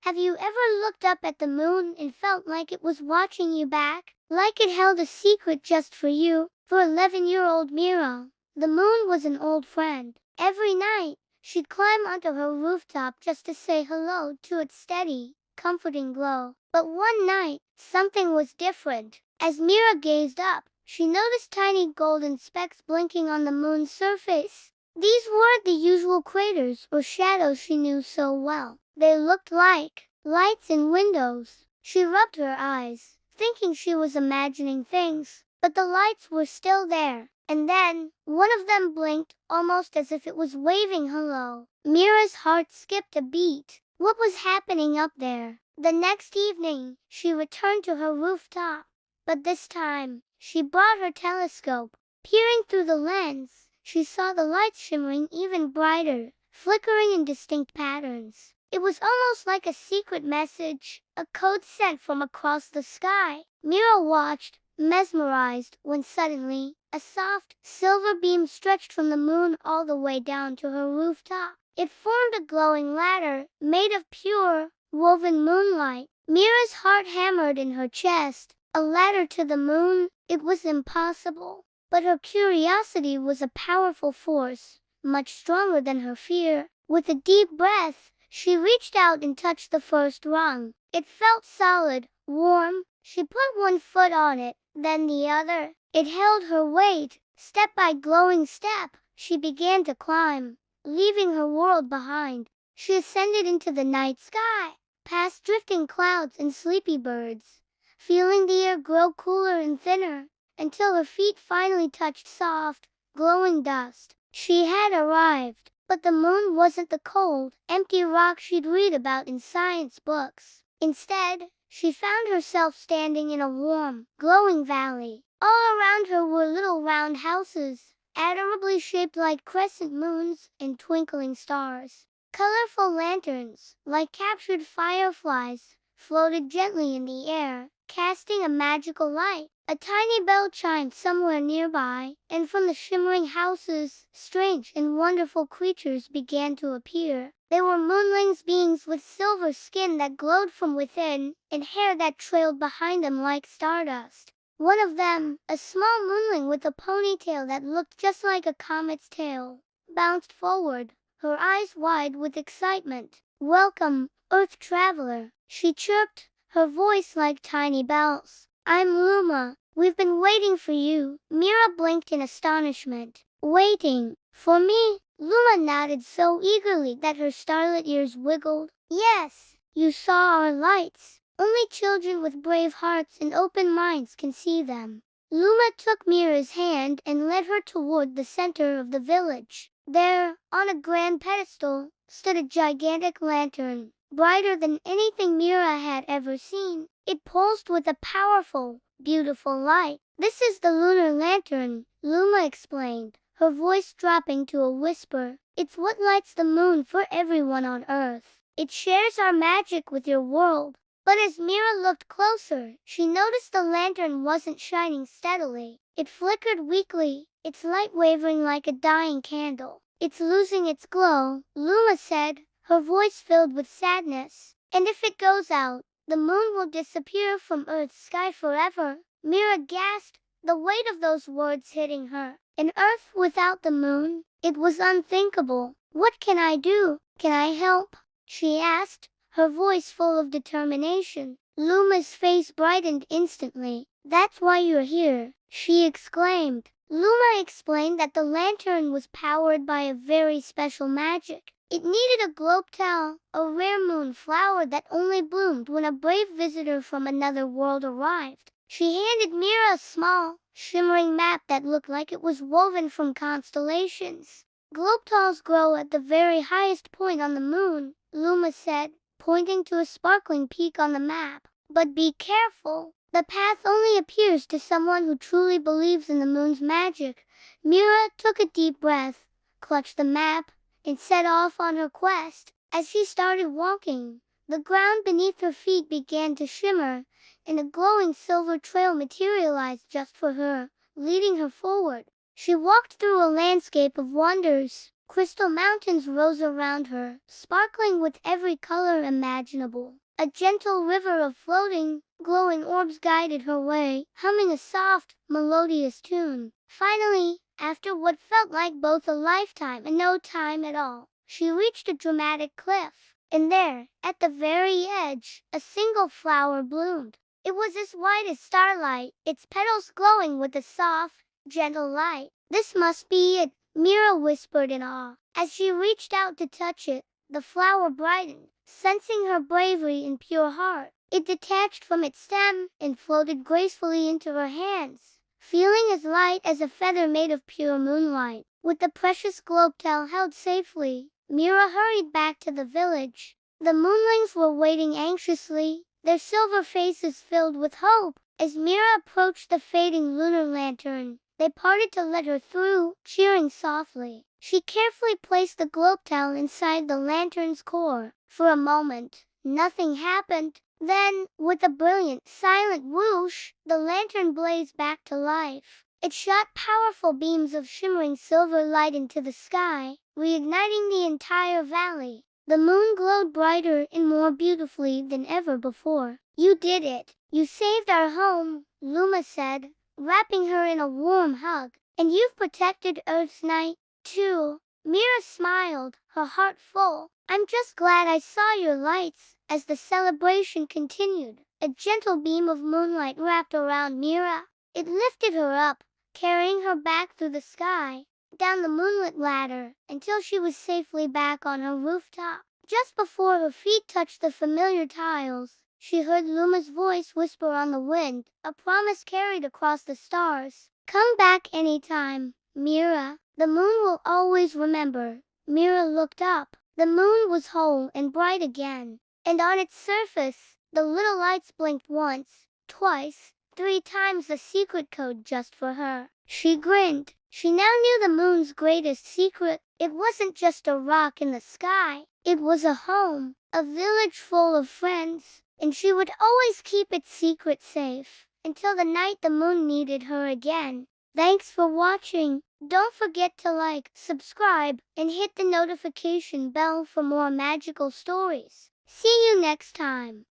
Have you ever looked up at the moon and felt like it was watching you back? Like it held a secret just for you? For 11-year-old Mira, the moon was an old friend. Every night, she'd climb onto her rooftop just to say hello to its steady, comforting glow. But one night, something was different. As Mira gazed up, she noticed tiny golden specks blinking on the moon's surface. These weren't the usual craters or shadows she knew so well. They looked like lights in windows. She rubbed her eyes, thinking she was imagining things, but the lights were still there. And then, one of them blinked, almost as if it was waving hello. Mira's heart skipped a beat. What was happening up there? The next evening, she returned to her rooftop, but this time, she brought her telescope. Peering through the lens, she saw the lights shimmering even brighter, flickering in distinct patterns. It was almost like a secret message, a code sent from across the sky. Mira watched, mesmerized, when suddenly, a soft, silver beam stretched from the moon all the way down to her rooftop. It formed a glowing ladder, made of pure, woven moonlight. Mira's heart hammered in her chest. A ladder to the moon? It was impossible. But her curiosity was a powerful force, much stronger than her fear. With a deep breath, she reached out and touched the first rung. It felt solid, warm. She put one foot on it, then the other. It held her weight. Step by glowing step, she began to climb, leaving her world behind. She ascended into the night sky, past drifting clouds and sleepy birds, feeling the air grow cooler and thinner, until her feet finally touched soft, glowing dust. She had arrived. But the moon wasn't the cold, empty rock she'd read about in science books. Instead, she found herself standing in a warm, glowing valley. All around her were little round houses, adorably shaped like crescent moons and twinkling stars. Colorful lanterns, like captured fireflies, floated gently in the air, casting a magical light. A tiny bell chimed somewhere nearby, and from the shimmering houses, strange and wonderful creatures began to appear. They were moonlings, beings with silver skin that glowed from within, and hair that trailed behind them like stardust. One of them, a small moonling with a ponytail that looked just like a comet's tail, bounced forward, her eyes wide with excitement. "Welcome, Earth traveler," she chirped, her voice like tiny bells. "I'm Luma. We've been waiting for you." Mira blinked in astonishment. "Waiting? For me?" Luma nodded so eagerly that her starlit ears wiggled. "Yes, you saw our lights. Only children with brave hearts and open minds can see them." Luma took Mira's hand and led her toward the center of the village. There, on a grand pedestal, stood a gigantic lantern, brighter than anything Mira had ever seen. It pulsed with a powerful, beautiful light. "This is the lunar lantern," Luma explained, her voice dropping to a whisper. "It's what lights the moon for everyone on Earth. It shares our magic with your world." But as Mira looked closer, she noticed the lantern wasn't shining steadily. It flickered weakly, its light wavering like a dying candle. "It's losing its glow," Luma said, her voice filled with sadness. "And if it goes out, the moon will disappear from Earth's sky forever." Mira gasped, the weight of those words hitting her. An Earth without the moon? It was unthinkable. "What can I do? Can I help?" she asked, her voice full of determination. Luma's face brightened instantly. "That's why you're here," she exclaimed. Luma explained that the lantern was powered by a very special magic. It needed a globtel, a rare moon flower that only bloomed when a brave visitor from another world arrived. She handed Mira a small, shimmering map that looked like it was woven from constellations. "Globetals grow at the very highest point on the moon," Luma said, pointing to a sparkling peak on the map. "But be careful. The path only appears to someone who truly believes in the moon's magic." Mira took a deep breath, clutched the map, and set off on her quest. As she started walking, the ground beneath her feet began to shimmer, and a glowing silver trail materialized just for her, leading her forward. She walked through a landscape of wonders, Crystal mountains rose around her, sparkling with every color imaginable. A gentle river of floating, glowing orbs guided her way, humming a soft, melodious tune. Finally, after what felt like both a lifetime and no time at all, she reached a dramatic cliff. And there, at the very edge, a single flower bloomed. It was as white as starlight, its petals glowing with a soft, gentle light. "This must be it," Mira whispered in awe. As she reached out to touch it, the flower brightened, sensing her bravery and pure heart. It detached from its stem and floated gracefully into her hands, feeling as light as a feather made of pure moonlight. With the precious globetail held safely, Mira hurried back to the village. The moonlings were waiting anxiously, their silver faces filled with hope. As Mira approached the fading lunar lantern, they parted to let her through, cheering softly. She carefully placed the globetail inside the lantern's core. For a moment, nothing happened. Then, with a brilliant, silent whoosh, the lantern blazed back to life. It shot powerful beams of shimmering silver light into the sky, reigniting the entire valley. The moon glowed brighter and more beautifully than ever before. "You did it! You saved our home," Luma said, wrapping her in a warm hug. "And you've protected Earth's night, too." Mira smiled, her heart full. "I'm just glad I saw your lights." As the celebration continued, a gentle beam of moonlight wrapped around Mira. It lifted her up, carrying her back through the sky, down the moonlit ladder, until she was safely back on her rooftop. Just before her feet touched the familiar tiles, she heard Luma's voice whisper on the wind, a promise carried across the stars. "Come back anytime, Mira. The moon will always remember." Mira looked up. The moon was whole and bright again, and on its surface, the little lights blinked once, twice, 3 times the secret code just for her. She grinned. She now knew the moon's greatest secret. It wasn't just a rock in the sky. It was a home, a village full of friends, and she would always keep its secret safe, until the night the moon needed her again. Thanks for watching. Don't forget to like, subscribe, and hit the notification bell for more magical stories. See you next time.